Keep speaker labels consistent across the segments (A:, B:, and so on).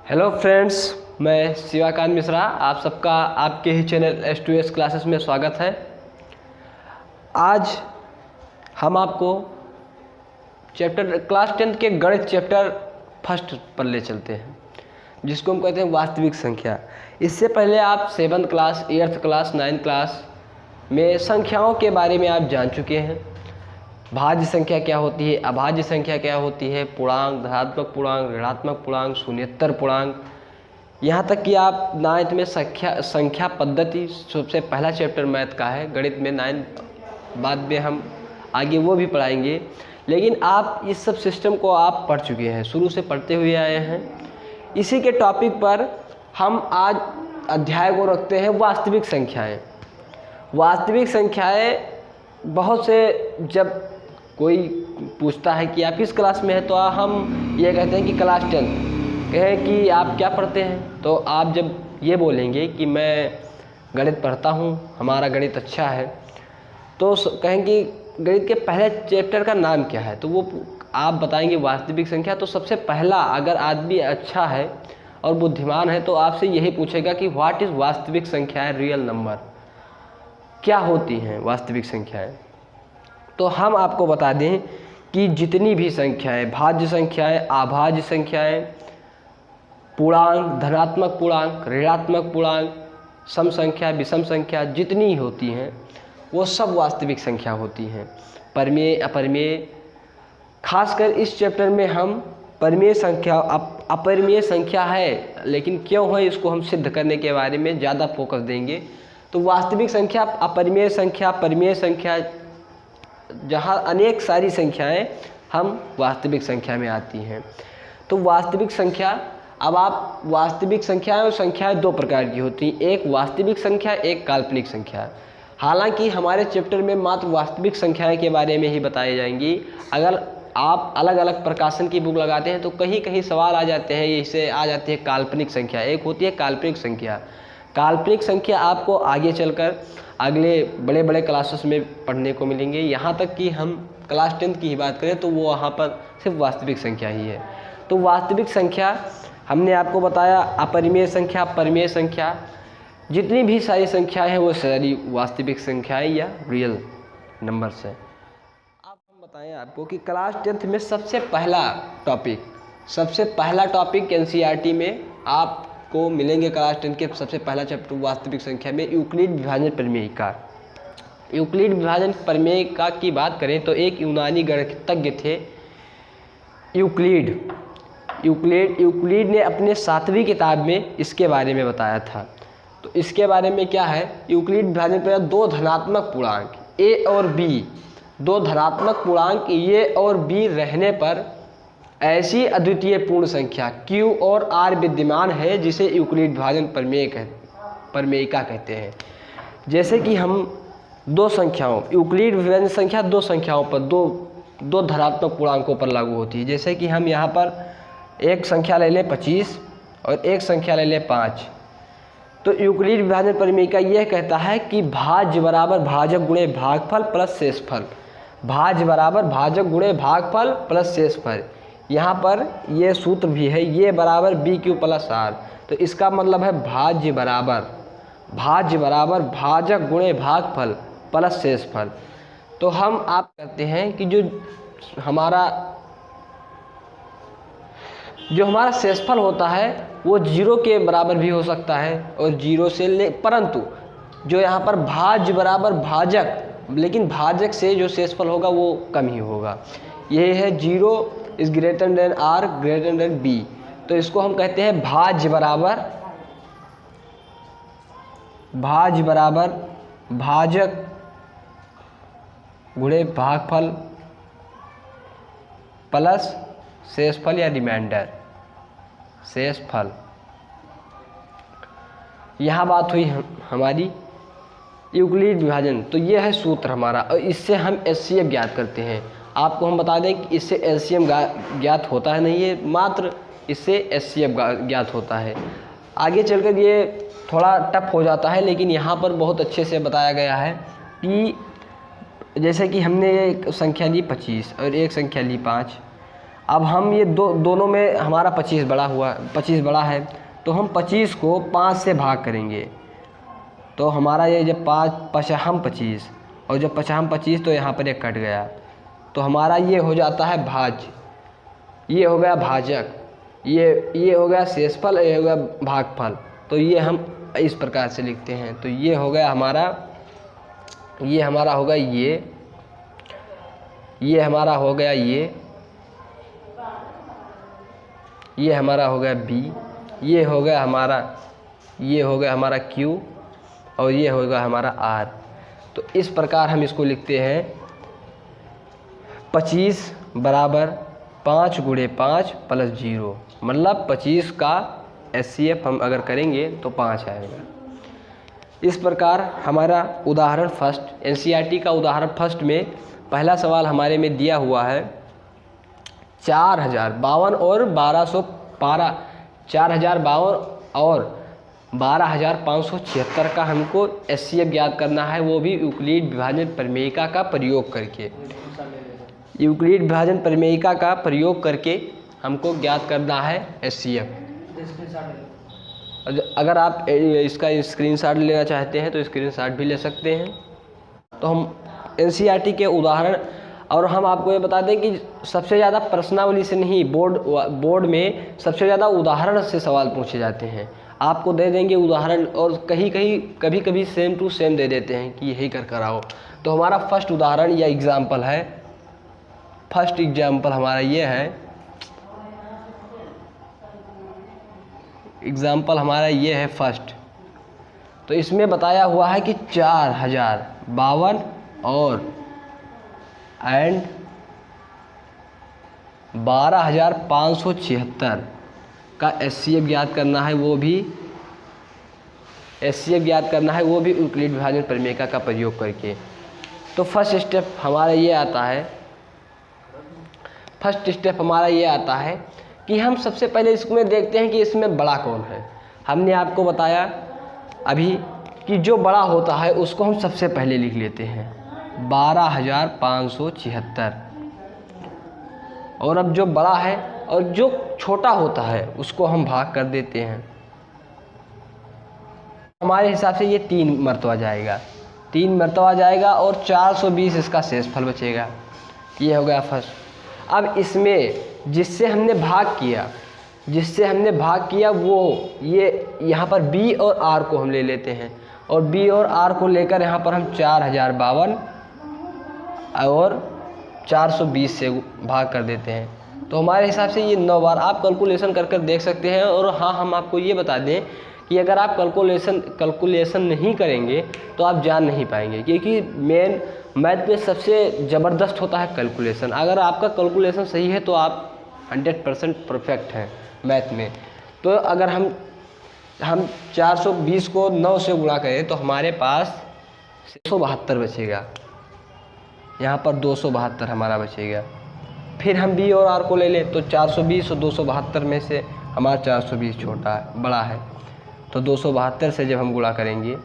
A: Hello friends, मैं शिवाकांत मिश्रा आप सबका आपके ही चैनल S2S क्लासेस में स्वागत है। आज हम आपको क्लास 10 के गणित चैप्टर फर्स्ट पर ले चलते हैं, जिसको हम कहते हैं वास्तविक संख्या। इससे पहले आप 7th class, 8th class, 9th class में संख्याओं के बारे में आप जान चुके हैं। भाज्य संख्या क्या होती है, अभाज्य संख्या क्या होती है, पूर्णांक, धनात्मक पूर्णांक, ऋणात्मक पूर्णांक, शून्येतर पूर्णांक, यहाँ तक कि आप 9th में संख्या पद्धति सबसे पहला चैप्टर मैथ का है। गणित में 9 बाद में हम आगे वो भी पढ़ाएंगे, लेकिन आप इस सब सिस्टम को आप पढ़ चुके हैं, शुरू से पढ़ते हुए आए हैं। इसी के टॉपिक पर हम आज अध्याय को रखते हैं वास्तविक संख्याएँ। वास्तविक संख्याएँ बहुत से, जब कोई पूछता है कि आप किस क्लास में हैं, तो हम ये कहते हैं कि क्लास 10। कहें कि आप क्या पढ़ते हैं, तो आप जब ये बोलेंगे कि मैं गणित पढ़ता हूँ, हमारा गणित अच्छा है, तो कहेंगे गणित के पहले चैप्टर का नाम क्या है, तो वो आप बताएंगे वास्तविक संख्या। तो सबसे पहला, अगर आदमी अच्छा है और बुद्धिमान है तो आपसे यही पूछेगा कि व्हाट इज़ वास्तविक संख्याएँ, रियल नंबर क्या होती हैं वास्तविक संख्याएँ। तो हम आपको बता दें कि जितनी भी संख्याएं, भाज्य संख्याएं, अभाज्य संख्याएं, पूर्णांक, धनात्मक पूर्णांक, ऋणात्मक पूर्णांक, सम संख्या, विषम संख्या, जितनी होती हैं वो सब वास्तविक संख्या होती हैं। परिमेय, अपरिमेय, खासकर इस चैप्टर में हम परिमेय संख्या, अपरिमेय संख्या है लेकिन क्यों है इसको हम सिद्ध करने के बारे में ज़्यादा फोकस देंगे। तो वास्तविक संख्या, अपरिमेय संख्या, परिमेय संख्या, जहाँ अनेक सारी संख्याएं हम वास्तविक संख्या में आती हैं। तो वास्तविक संख्या, अब आप वास्तविक संख्याएं और संख्याएं दो प्रकार की होती हैं, एक वास्तविक संख्या, एक काल्पनिक संख्या। हालांकि हमारे चैप्टर में मात्र वास्तविक संख्याएं के बारे में ही बताई जाएंगी। अगर आप अलग अलग प्रकाशन की बुक लगाते हैं तो कहीं कहीं सवाल आ जाते हैं, इससे आ जाती है काल्पनिक संख्या। एक होती है काल्पनिक संख्या। काल्पनिक संख्या आपको आगे चलकर अगले बड़े बड़े क्लासेस में पढ़ने को मिलेंगे। यहाँ तक कि हम क्लास 10 की ही बात करें तो वो वहाँ पर सिर्फ वास्तविक संख्या ही है। तो वास्तविक संख्या हमने आपको बताया, अपरिमेय संख्या, परिमेय संख्या, जितनी भी सारी संख्याएं हैं वो सारी वास्तविक संख्याएं या रियल नंबर्स हैं। अब हम बताएं आपको कि क्लास 10th में सबसे पहला टॉपिक NCERT में आपको मिलेंगे। क्लास 10 के सबसे पहला चैप्टर वास्तविक संख्या में यूक्लिड विभाजन प्रमेय का। यूक्लिड विभाजन प्रमेय का की बात करें तो एक यूनानी गणितज्ञ थे यूक्लिड ने अपने 7वीं किताब में इसके बारे में बताया था। तो इसके बारे में क्या है, यूक्लिड विभाजन प्रमेय, दो धनात्मक पूर्णांक a और b, दो धनात्मक पूर्णांक a और b रहने पर ऐसी अद्वितीय पूर्ण संख्या q और r विद्यमान है जिसे यूक्लिड विभाजन प्रमेयिका कहते हैं। जैसे कि हम दो संख्याओं, यूक्लिड विभाजन संख्या दो संख्याओं पर, दो धनात्मक पूर्णांकों पर लागू होती है। जैसे कि हम यहाँ पर एक संख्या ले लें 25 और एक संख्या ले लें 5, तो यूक्लिड विभाजन प्रमेयिका यह कहता है कि भाज्य बराबर भाजक गुणे भागफल प्लस शेषफल, भाज्य बराबर भाजक गुणे भागफल प्लस शेषफल। यहाँ पर यह सूत्र भी है, ये बराबर BQ प्लस R। तो इसका मतलब है भाज्य बराबर भाजक गुणे भागफल प्लस शेषफल। तो हम आप कहते हैं कि जो हमारा शेषफल होता है वो 0 के बराबर भी हो सकता है और 0 से परंतु जो यहाँ पर भाज्य बराबर भाजक, लेकिन भाजक से जो शेषफल होगा वो कम ही होगा। ये है 0 is greater than R greater than B। तो इसको हम कहते हैं भाज्य बराबर भाजक गुणे भागफल प्लस शेषफल या रिमाइंडर शेषफल। यहाँ बात हुई हमारी यूक्लिड विभाजन। तो ये है सूत्र हमारा और इससे हम HCF ज्ञात करते हैं। आपको हम बता दें कि इससे LCM ज्ञात होता है नहीं, है मात्र इससे HCF ज्ञात होता है। आगे चलकर ये थोड़ा टफ हो जाता है, लेकिन यहाँ पर बहुत अच्छे से बताया गया है कि जैसे कि हमने एक संख्या ली 25 और एक संख्या ली 5, अब हम ये दोनों में हमारा 25 बड़ा है, तो हम 25 को 5 से भाग करेंगे, तो हमारा ये जब 5 पचहम 25 और जब पचहम 25 तो यहाँ पर एक कट गया, तो हमारा ये हो जाता है भाज्य, ये हो गया भाजक, ये हो गया शेषफल, ये हो गया भागफल। तो ये हम इस प्रकार से लिखते हैं। तो ये हो गया हमारा, ये हमारा होगा ये हमारा हो गया ये हमारा हो गया बी, ये हो गया हमारा क्यू और ये होगा हमारा आर। तो इस प्रकार हम इसको लिखते हैं 25 बराबर 5 गुणे 5 प्लस 0, मतलब 25 का HCF हम अगर करेंगे तो 5 आएगा। इस प्रकार हमारा उदाहरण फर्स्ट, NCERT का उदाहरण फर्स्ट में पहला सवाल हमारे में दिया हुआ है 4052 और 1212, 4052 और 12576 का हमको HCF ज्ञात करना है, वो भी यूक्लिड विभाजन प्रमेयिका का प्रयोग करके। यूक्लिड विभाजन प्रमेयिका का प्रयोग करके हमको ज्ञात करना है HCF। अगर आप इसका स्क्रीनशॉट लेना चाहते हैं तो स्क्रीनशॉट भी ले सकते हैं। तो हम NCERT के उदाहरण, और हम आपको ये बता दें कि सबसे ज़्यादा प्रश्नावली से नहीं, बोर्ड में सबसे ज़्यादा उदाहरण से सवाल पूछे जाते हैं। आपको दे देंगे उदाहरण और कभी सेम टू सेम दे देते हैं कि यही कर आओ। तो हमारा फर्स्ट उदाहरण या एग्जाम्पल है, फर्स्ट एग्जाम्पल हमारा ये है, एग्जाम्पल हमारा ये है फर्स्ट। तो इसमें बताया हुआ है कि 4052 और 12576 का HCF ज्ञात करना है, वो भी HCF ज्ञात करना है, वो भी यूक्लिड विभाजन प्रमेयिका का प्रयोग करके। तो फर्स्ट स्टेप हमारा ये आता है कि हम सबसे पहले इसमें देखते हैं कि इसमें बड़ा कौन है। हमने आपको बताया अभी कि जो बड़ा होता है उसको हम सबसे पहले लिख लेते हैं 12576, और अब जो बड़ा है और जो छोटा होता है उसको हम भाग कर देते हैं। हमारे हिसाब से ये 3 मरतबा जाएगा और 420 इसका शेषफल बचेगा। ये हो गया फर्स्ट। अब इसमें जिससे हमने भाग किया वो ये यहाँ पर B और R को हम ले लेते हैं, और B और R को लेकर यहाँ पर हम 4052 और 420 से भाग कर देते हैं। तो हमारे हिसाब से ये 9 बार आप कैलकुलेशन कर देख सकते हैं। और हाँ, हम आपको ये बता दें कि अगर आप कैलकुलेशन नहीं करेंगे तो आप जान नहीं पाएंगे, क्योंकि मेन मैथ में सबसे ज़बरदस्त होता है कैलकुलेशन। अगर आपका कैलकुलेशन सही है तो आप 100% परफेक्ट हैं मैथ में। तो अगर हम 420 को 9 से गुणा करें तो हमारे पास 272 बचेगा, यहाँ पर 272 हमारा बचेगा। फिर हम B और R को ले लें तो 420 और 272 में से हमारा 420 बड़ा है। तो 272 से जब हम गुणा करेंगे,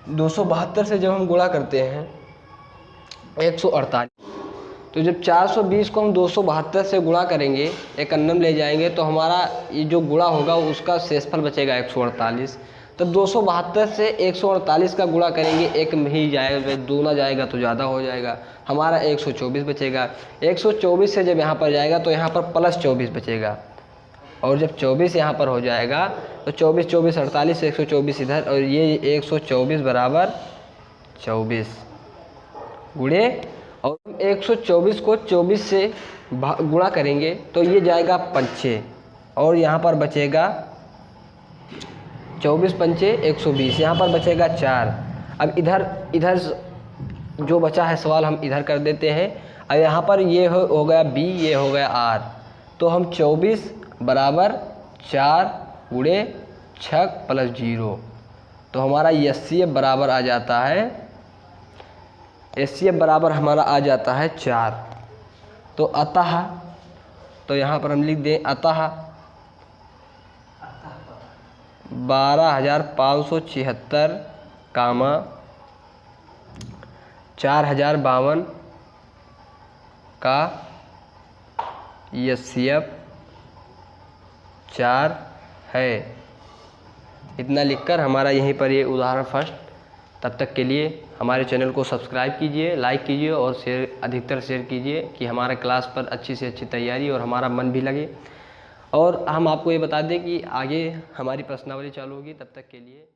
A: 272 से जब हम गुणा करते हैं 148, तो जब 420 को हम 272 से गुणा करेंगे, एक अन्नम ले जाएंगे तो हमारा ये जो गुणा होगा उसका शेषफल बचेगा 148। तब 272 से 148 का गुणा करेंगे, एक में ही जाएगा, दूना जाएगा तो ज़्यादा हो जाएगा, हमारा 124 बचेगा। 124 से जब यहाँ पर जाएगा तो यहाँ पर प्लस 24 बचेगा, और जब 24 यहाँ पर हो जाएगा तो 24 24 48 124 इधर, और ये 124 बराबर 24 गुणे, और 124 को 24 से गुणा करेंगे तो ये जाएगा 5, और यहाँ पर बचेगा 24 पंचे 120, यहाँ पर बचेगा 4। अब इधर जो बचा है सवाल हम इधर कर देते हैं। अब यहाँ पर ये हो गया B, ये हो गया R, तो हम 24 बराबर 4 गुणे 6 प्लस 0, तो हमारा HCF बराबर आ जाता है, HCF बराबर हमारा आ जाता है 4। तो अतः, तो यहाँ पर हम लिख दें अतः 12576 कामा 4052 का HCF 4 है। इतना लिखकर हमारा यहीं पर ये उदाहरण फर्स्ट। तब तक के लिए हमारे चैनल को सब्सक्राइब कीजिए, लाइक कीजिए और अधिकतर शेयर कीजिए कि हमारे क्लास पर अच्छी से अच्छी तैयारी और हमारा मन भी लगे। और हम आपको ये बता दें कि आगे हमारी प्रश्नावली चालू होगी। तब तक के लिए